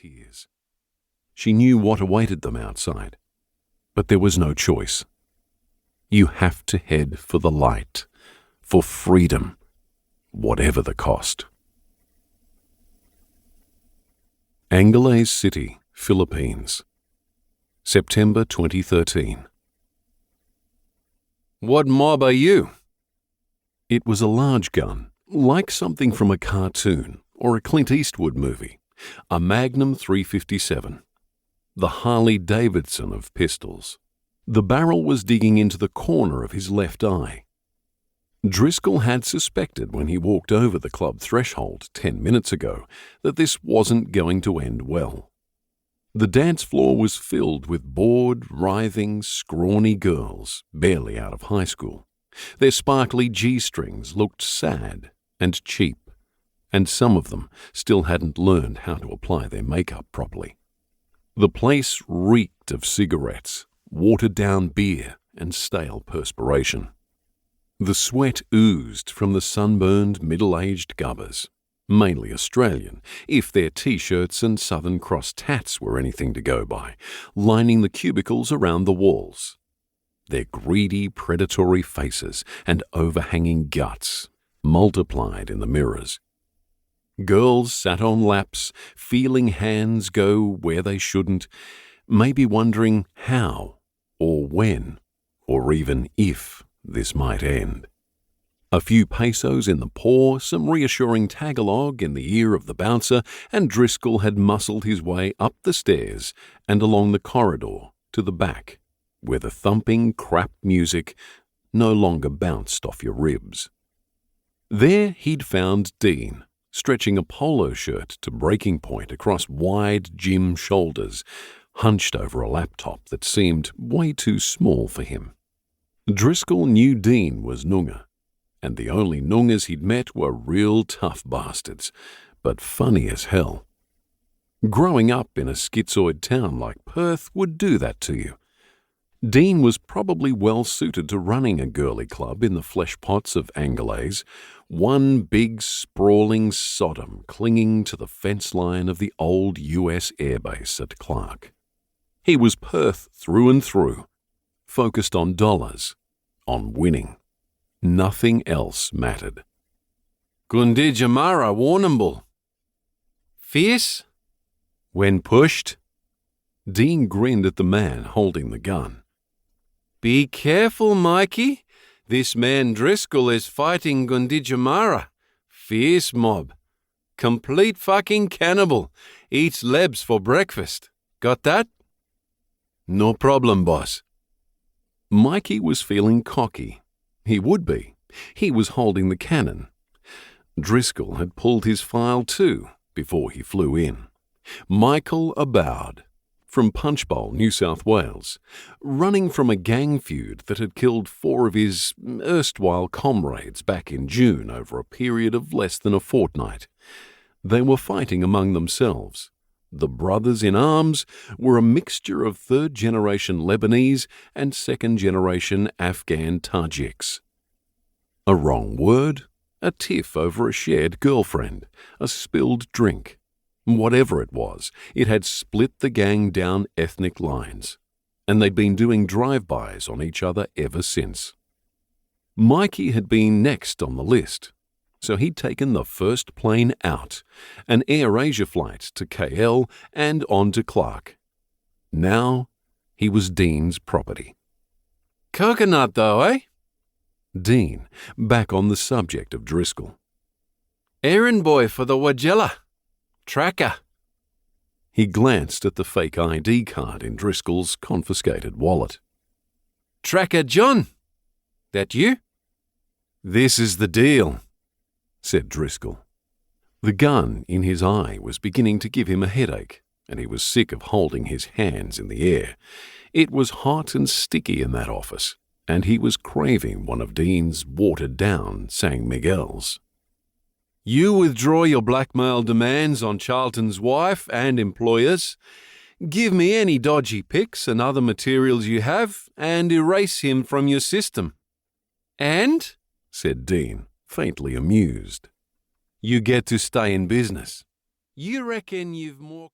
tears. She knew what awaited them outside, but there was no choice. You have to head for the light, for freedom, whatever the cost. Angeles City, Philippines, September 2013. What mob are you? It was a large gun, like something from a cartoon or a Clint Eastwood movie, a Magnum 357, the Harley-Davidson of pistols. The barrel was digging into the corner of his left eye. Driscoll had suspected when he walked over the club threshold 10 minutes ago that this wasn't going to end well. The dance floor was filled with bored, writhing, scrawny girls, barely out of high school. Their sparkly G-strings looked sad and cheap, and some of them still hadn't learned how to apply their makeup properly. The place reeked of cigarettes, watered-down beer, and stale perspiration. The sweat oozed from the sunburned, middle-aged gubbers, mainly Australian, if their T-shirts and Southern Cross tats were anything to go by, lining the cubicles around the walls. Their greedy, predatory faces and overhanging guts multiplied in the mirrors. Girls sat on laps, feeling hands go where they shouldn't, maybe wondering how, or when, or even if this might end. A few pesos in the paw, some reassuring Tagalog in the ear of the bouncer, and Driscoll had muscled his way up the stairs and along the corridor to the back, where the thumping crap music no longer bounced off your ribs. There he'd found Dean, stretching a polo shirt to breaking point across wide gym shoulders, hunched over a laptop that seemed way too small for him. Driscoll knew Dean was Noongar, and the only Noongars he'd met were real tough bastards, but funny as hell. Growing up in a schizoid town like Perth would do that to you. Dean was probably well suited to running a girly club in the fleshpots of Angeles, one big sprawling Sodom clinging to the fence line of the old US airbase at Clark. He was Perth through and through, focused on dollars, on winning. Nothing else mattered. Gundijamara Warrnambool. Fierce? When pushed? Dean grinned at the man holding the gun. Be careful, Mikey. This man Driscoll is fighting Gundijamara. Fierce mob. Complete fucking cannibal. Eats lebs for breakfast. Got that? No problem, boss. Mikey was feeling cocky. He would be. He was holding the cannon. Driscoll had pulled his file too before he flew in. Michael Aboud, from Punchbowl, New South Wales, running from a gang feud that had killed 4 of his erstwhile comrades back in June over a period of less than a fortnight. They were fighting among themselves. The brothers in arms were a mixture of third-generation Lebanese and second-generation Afghan Tajiks. A wrong word, a tiff over a shared girlfriend, a spilled drink. Whatever it was, it had split the gang down ethnic lines, and they'd been doing drive-bys on each other ever since. Mikey had been next on the list, so he'd taken the first plane out, an AirAsia flight to KL and on to Clark. Now he was Dean's property. Coconut though, eh? Dean, back on the subject of Driscoll. Errand boy for the Wagella. Tracker. He glanced at the fake ID card in Driscoll's confiscated wallet. Tracker John. That you? This is the deal, said Driscoll. The gun in his eye was beginning to give him a headache, and he was sick of holding his hands in the air. It was hot and sticky in that office, and he was craving one of Dean's watered-down San Miguel's. You withdraw your blackmail demands on Charlton's wife and employers. Give me any dodgy pics and other materials you have, and erase him from your system. And, said Dean, faintly amused, you get to stay in business. You reckon you've more...